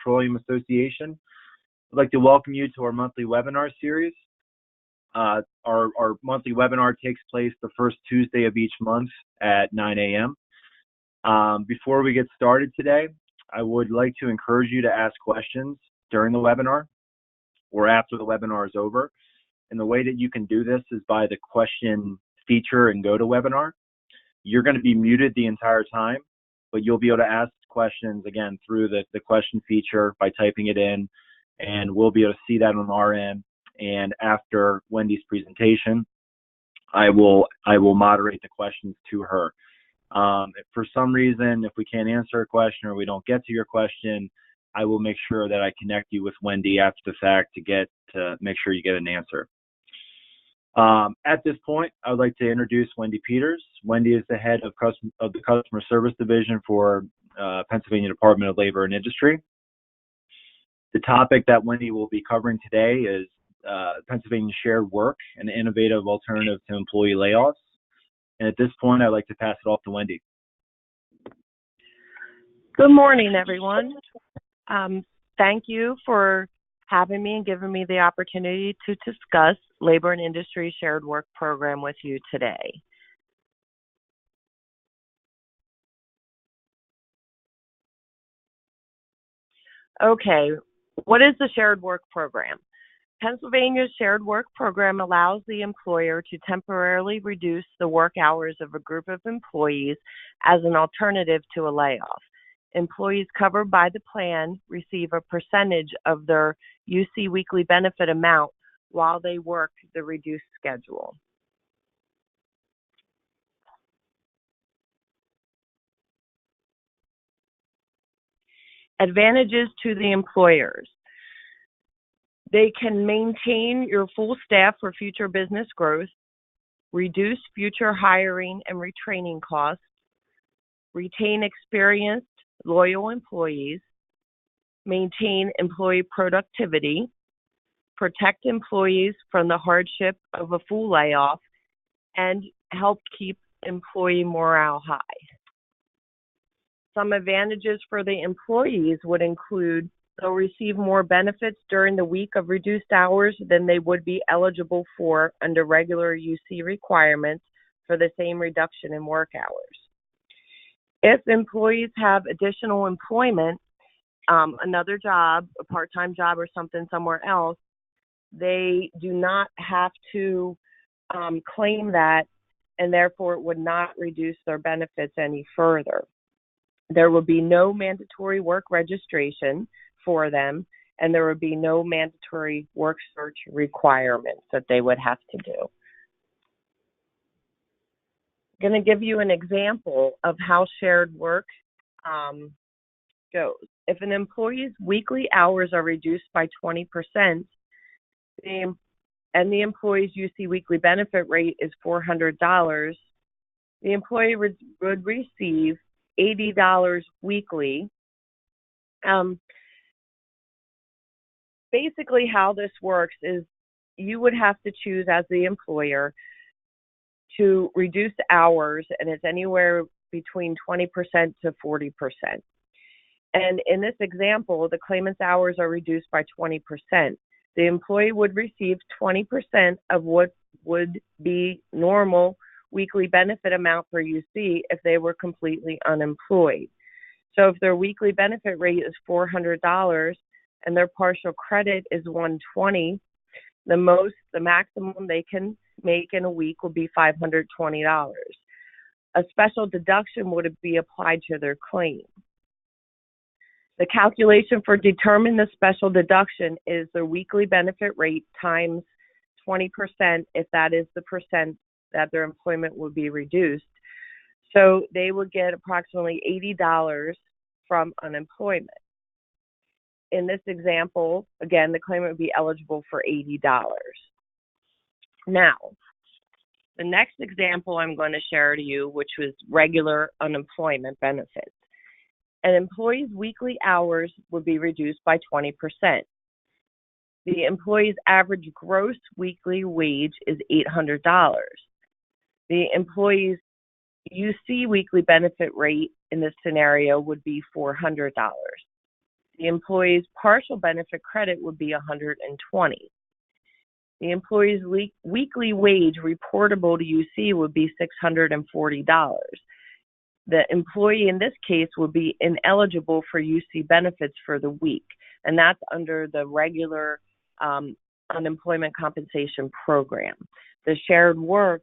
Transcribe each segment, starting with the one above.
Petroleum Association. I'd like to welcome you to our monthly webinar series. Our monthly webinar takes place the first Tuesday of each month at 9 a.m. Before we get started today, I would like to encourage you to ask questions during the webinar or after the webinar is over. And the way that you can do this is by the question feature in GoToWebinar. You're going to be muted the entire time, but you'll be able to ask questions again through the question feature by typing it in, and we'll be able to see that on our end. And after Wendy's presentation, I will moderate the questions to her. If for some reason, if we can't answer a question or we don't get to your question, I will make sure that I connect you with Wendy after the fact to make sure you get an answer. At this point, I would like to introduce Wendy Peters. Wendy is the head of the Customer Service Division for Pennsylvania Department of Labor and Industry. The topic that Wendy will be covering today is Pennsylvania shared work, an innovative alternative to employee layoffs. And at this point, I'd like to pass it off to Wendy. Good morning, everyone. Thank you for having me and giving me the opportunity to discuss Labor and Industry Shared Work Program with you today. Okay, what is the Shared Work Program? Pennsylvania's Shared Work Program allows the employer to temporarily reduce the work hours of a group of employees as an alternative to a layoff. Employees covered by the plan receive a percentage of their UC weekly benefit amount while they work the reduced schedule. Advantages to the employers. They can maintain your full staff for future business growth, reduce future hiring and retraining costs, retain experienced, loyal employees, maintain employee productivity, protect employees from the hardship of a full layoff, and help keep employee morale high. Some advantages for the employees would include they'll receive more benefits during the week of reduced hours than they would be eligible for under regular UC requirements for the same reduction in work hours. If employees have additional employment, another job, a part-time job or something somewhere else, they do not have to claim that, and therefore it would not reduce their benefits any further. There will be no mandatory work registration for them, and there would be no mandatory work search requirements that they would have to do. I'm going to give you an example of how shared work goes. If an employee's weekly hours are reduced by 20%, and the employee's UC weekly benefit rate is $400, the employee would receive $80 weekly. Basically how this works is you would have to choose as the employer to reduce hours, and it's anywhere between 20% to 40%. And in this example, the claimant's hours are reduced by 20%. The employee would receive 20% of what would be normal weekly benefit amount for UC if they were completely unemployed. So if their weekly benefit rate is $400 and their partial credit is $120, the maximum they can make in a week will be $520. A special deduction would be applied to their claim. The calculation for determining the special deduction is the weekly benefit rate times 20% if that is the percent that their employment would be reduced. So they would get approximately $80 from unemployment. In this example, again, the claimant would be eligible for $80. Now, the next example I'm going to share to you, which was regular unemployment benefits. An employee's weekly hours would be reduced by 20%. The employee's average gross weekly wage is $800. The employee's UC weekly benefit rate in this scenario would be $400. The employee's partial benefit credit would be $120. The employee's weekly wage reportable to UC would be $640. The employee in this case would be ineligible for UC benefits for the week, and that's under the regular unemployment compensation program. The shared work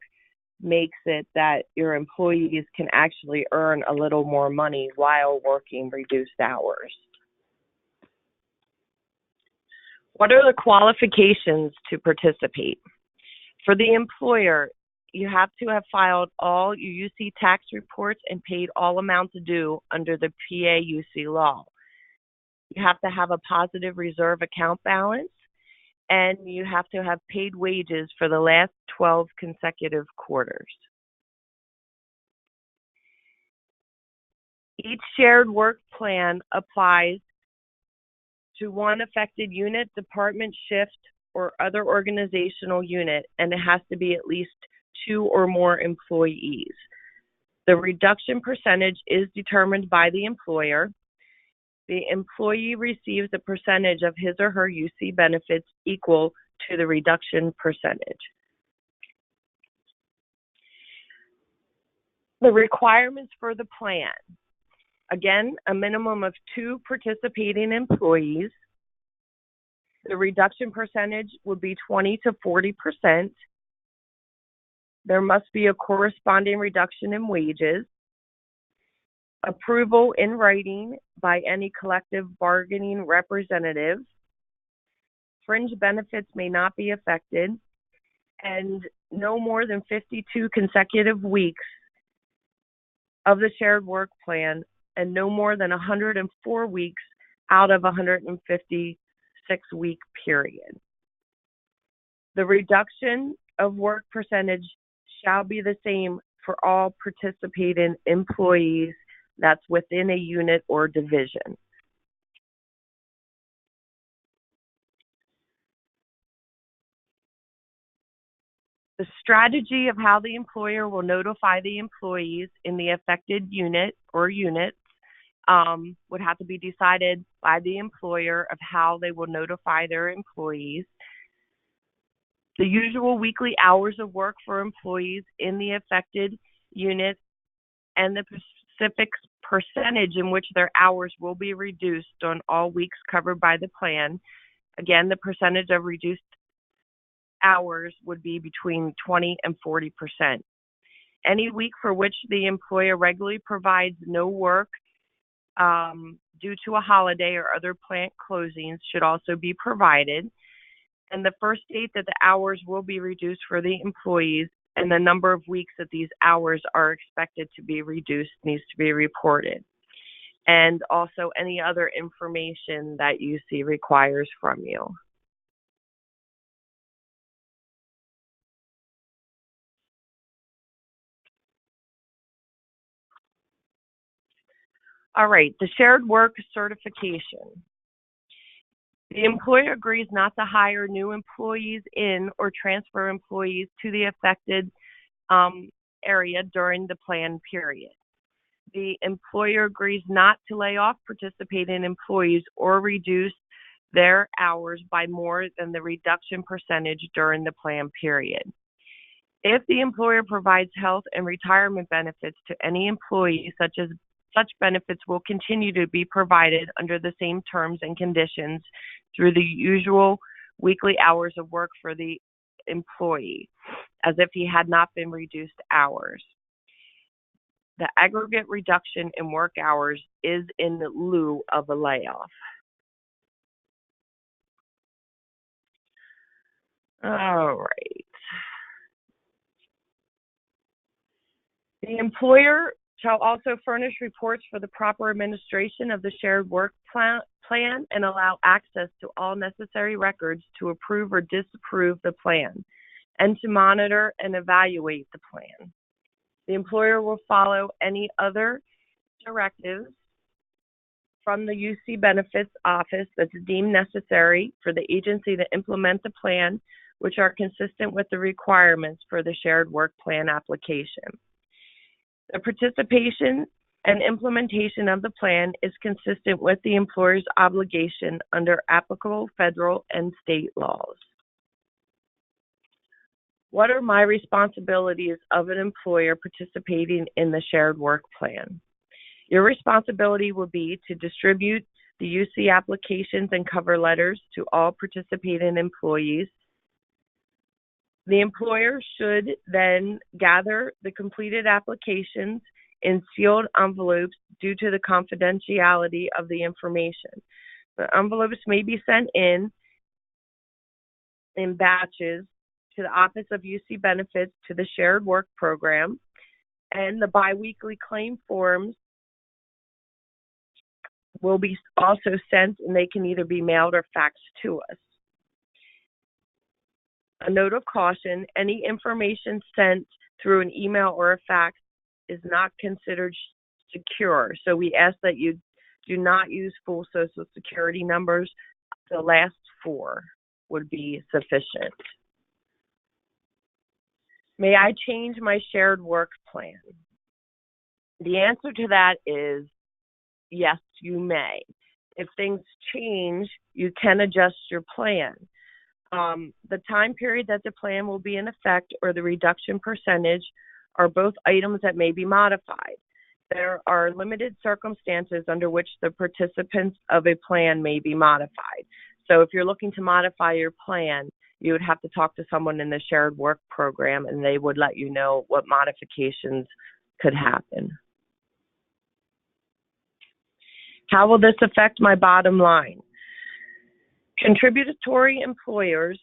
makes it that your employees can actually earn a little more money while working reduced hours. What are the qualifications to participate? For the employer, you have to have filed all your UC tax reports and paid all amounts due under the PA UC law. You have to have a positive reserve account balance, and you have to have paid wages for the last 12 consecutive quarters. Each shared work plan applies to one affected unit, department, shift, or other organizational unit, and it has to be at least 2 or more employees. The reduction percentage is determined by the employer. The employee receives a percentage of his or her UC benefits equal to the reduction percentage. The requirements for the plan. Again, a minimum of 2 participating employees. The reduction percentage would be 20 to 40%. There must be a corresponding reduction in wages. Approval in writing by any collective bargaining representative. Fringe benefits may not be affected, and no more than 52 consecutive weeks of the shared work plan, and no more than 104 weeks out of 156-week period. The reduction of work percentage shall be the same for all participating employees that's within a unit or division. The strategy of how the employer will notify the employees in the affected unit or units would have to be decided by the employer of how they will notify their employees. The usual weekly hours of work for employees in the affected unit and the specific percentage in which their hours will be reduced on all weeks covered by the plan. Again, the percentage of reduced hours would be between 20 and 40%. Any week for which the employer regularly provides no work due to a holiday or other plant closings should also be provided. And the first date that the hours will be reduced for the employees and the number of weeks that these hours are expected to be reduced needs to be reported. And also any other information that UC requires from you. All right, the shared work certification. The employer agrees not to hire new employees in or transfer employees to the affected area during the plan period. The employer agrees not to lay off participating employees or reduce their hours by more than the reduction percentage during the plan period. If the employer provides health and retirement benefits to any employee, such benefits will continue to be provided under the same terms and conditions through the usual weekly hours of work for the employee, as if he had not been reduced hours. The aggregate reduction in work hours is in lieu of a layoff. All right. The employer shall also furnish reports for the proper administration of the shared work plan and allow access to all necessary records to approve or disapprove the plan and to monitor and evaluate the plan. The employer will follow any other directives from the UC Benefits Office that's deemed necessary for the agency to implement the plan, which are consistent with the requirements for the shared work plan application. The participation and implementation of the plan is consistent with the employer's obligation under applicable federal and state laws. What are my responsibilities of an employer participating in the shared work plan? Your responsibility will be to distribute the UC applications and cover letters to all participating employees. The employer should then gather the completed applications in sealed envelopes due to the confidentiality of the information. The envelopes may be sent in batches to the Office of UC Benefits to the Shared Work Program, and the biweekly claim forms will be also sent, and they can either be mailed or faxed to us. A note of caution, any information sent through an email or a fax is not considered secure. So we ask that you do not use full Social Security numbers. The last four would be sufficient. May I change my shared work plan? The answer to that is yes, you may. If things change, you can adjust your plan. The time period that the plan will be in effect or the reduction percentage are both items that may be modified. There are limited circumstances under which the participants of a plan may be modified. So if you're looking to modify your plan, you would have to talk to someone in the shared work program, and they would let you know what modifications could happen. How will this affect my bottom line? Contributory employers,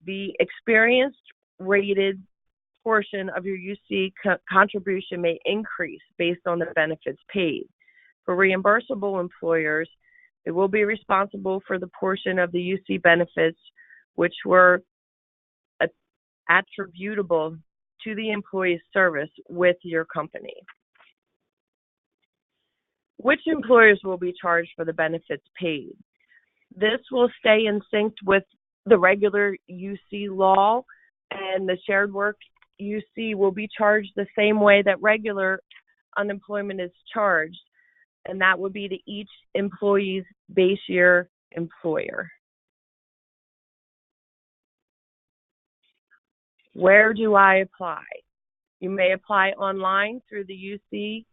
the experienced rated portion of your UC contribution may increase based on the benefits paid. For reimbursable employers, they will be responsible for the portion of the UC benefits which were attributable to the employee's service with your company. Which employers will be charged for the benefits paid? This will stay in sync with the regular UC law, and the shared work UC will be charged the same way that regular unemployment is charged, and that would be to each employee's base year employer. Where do I apply? You may apply online through the UC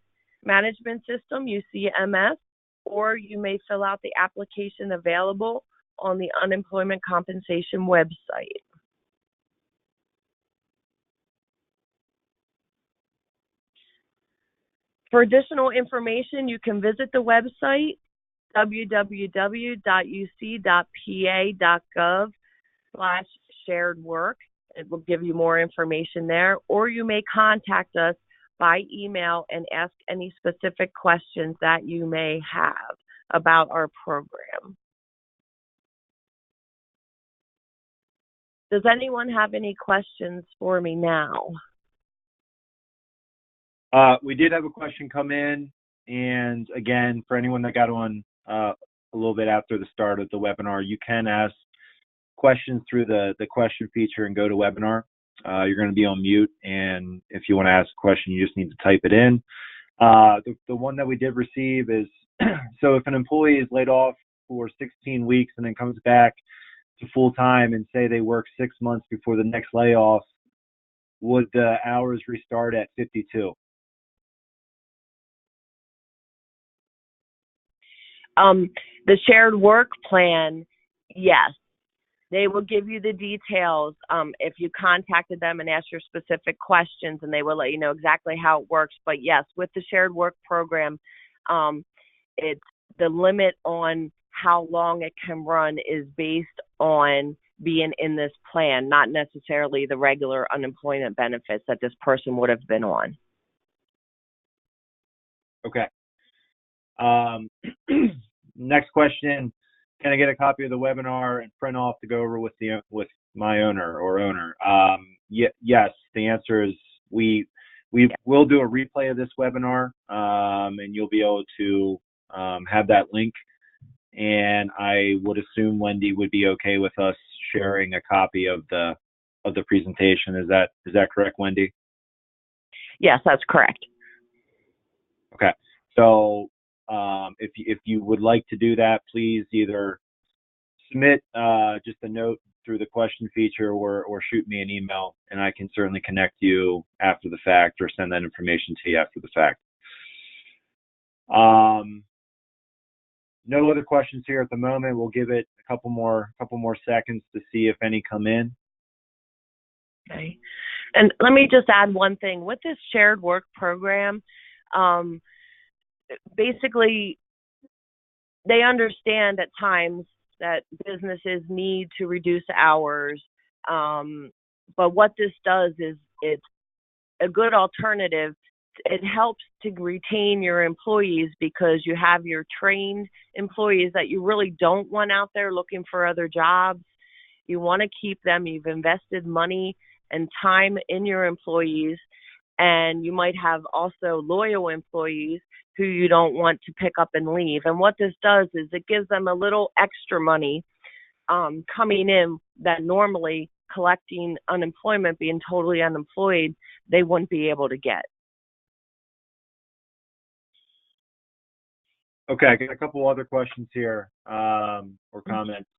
management system, UCMS, or you may fill out the application available on the unemployment compensation website. For additional information, you can visit the website www.uc.pa.gov/sharedwork. It will give you more information there, or you may contact us by email and ask any specific questions that you may have about our program. Does anyone have any questions for me now? We did have a question come in, and again, for anyone that got on a little bit after the start of the webinar, you can ask questions through the question feature and go to webinar. You're going to be on mute, and if you want to ask a question, you just need to type it in. The one that we did receive is, so if an employee is laid off for 16 weeks and then comes back to full-time and say they work 6 months before the next layoff, would the hours restart at 52? The shared work plan, yes. They will give you the details if you contacted them and asked your specific questions, and they will let you know exactly how it works. But yes, with the shared work program, it's the limit on how long it can run is based on being in this plan, not necessarily the regular unemployment benefits that this person would have been on. Okay. Next question. Can I get a copy of the webinar and print off to go over with my owner or owner? Yes. The answer is we will do a replay of this webinar, and you'll be able to have that link. And I would assume Wendy would be okay with us sharing a copy of the presentation. Is that correct, Wendy? Yes, that's correct. Okay. So if you would like to do that, please either submit just a note through the question feature or shoot me an email, and I can certainly connect you after the fact or send that information to you after the fact. No other questions here at the moment. We'll give it a couple more seconds to see if any come in. Okay. And let me just add one thing. With this shared work program, basically, they understand at times that businesses need to reduce hours. But what this does is it's a good alternative. It helps to retain your employees because you have your trained employees that you really don't want out there looking for other jobs. You want to keep them. You've invested money and time in your employees, and you might have also loyal employees who you don't want to pick up and leave. And what this does is it gives them a little extra money coming in that normally collecting unemployment, being totally unemployed, they wouldn't be able to get. Okay, I got a couple other questions here or comments.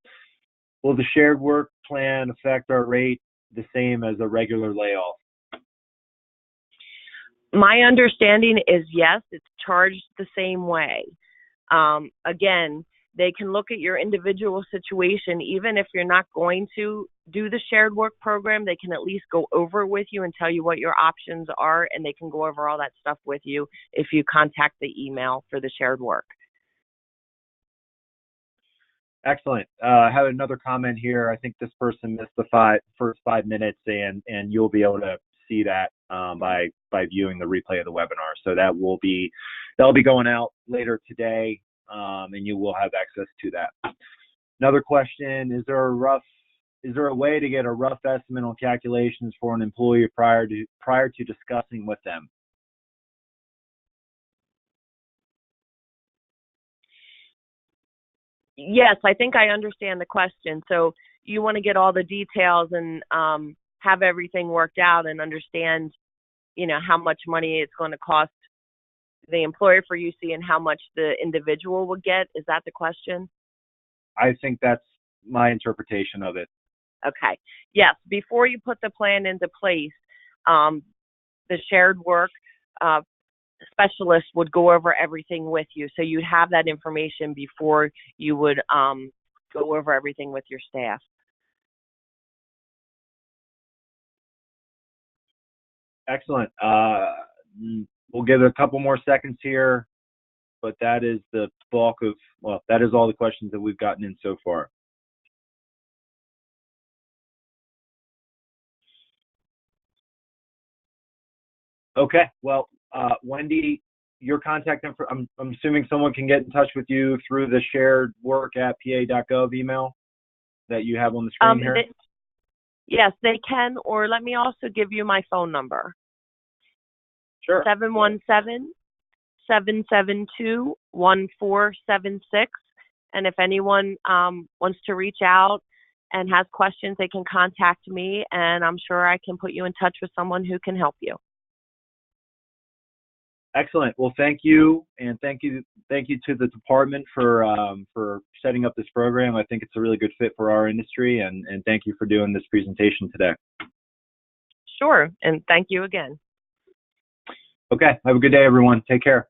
Will the shared work plan affect our rate the same as a regular layoff? My understanding is yes, it's charged the same way. Again, they can look at your individual situation. Even if you're not going to do the shared work program, they can at least go over with you and tell you what your options are, and they can go over all that stuff with you if you contact the email for the shared work. Excellent. I have another comment here. I think this person missed the first 5 minutes, and you'll be able to see that by viewing the replay of the webinar. So that'll be going out later today, and you will have access to that. Another question: Is there a way to get a rough estimate on calculations for an employee prior to discussing with them? Yes, I think I understand the question. So you want to get all the details and have everything worked out and understand, how much money it's going to cost the employer for UC and how much the individual will get. Is that the question? I think that's my interpretation of it. Okay. Yes. Before you put the plan into place, the shared work specialist would go over everything with you. So you'd have that information before you would go over everything with your staff. Excellent. We'll give it a couple more seconds here, but that is the bulk of, that is all the questions that we've gotten in so far. Okay. Well, Wendy, your contact info, I'm assuming someone can get in touch with you through the shared work at pa.gov email that you have on the screen here? Yes, they can, or let me also give you my phone number. Sure. 717-772-1476. And if anyone wants to reach out and has questions, they can contact me, and I'm sure I can put you in touch with someone who can help you. Excellent. Well, thank you, and thank you to the department for setting up this program. I think it's a really good fit for our industry, and thank you for doing this presentation today. Sure, and thank you again. Okay. Have a good day, everyone. Take care.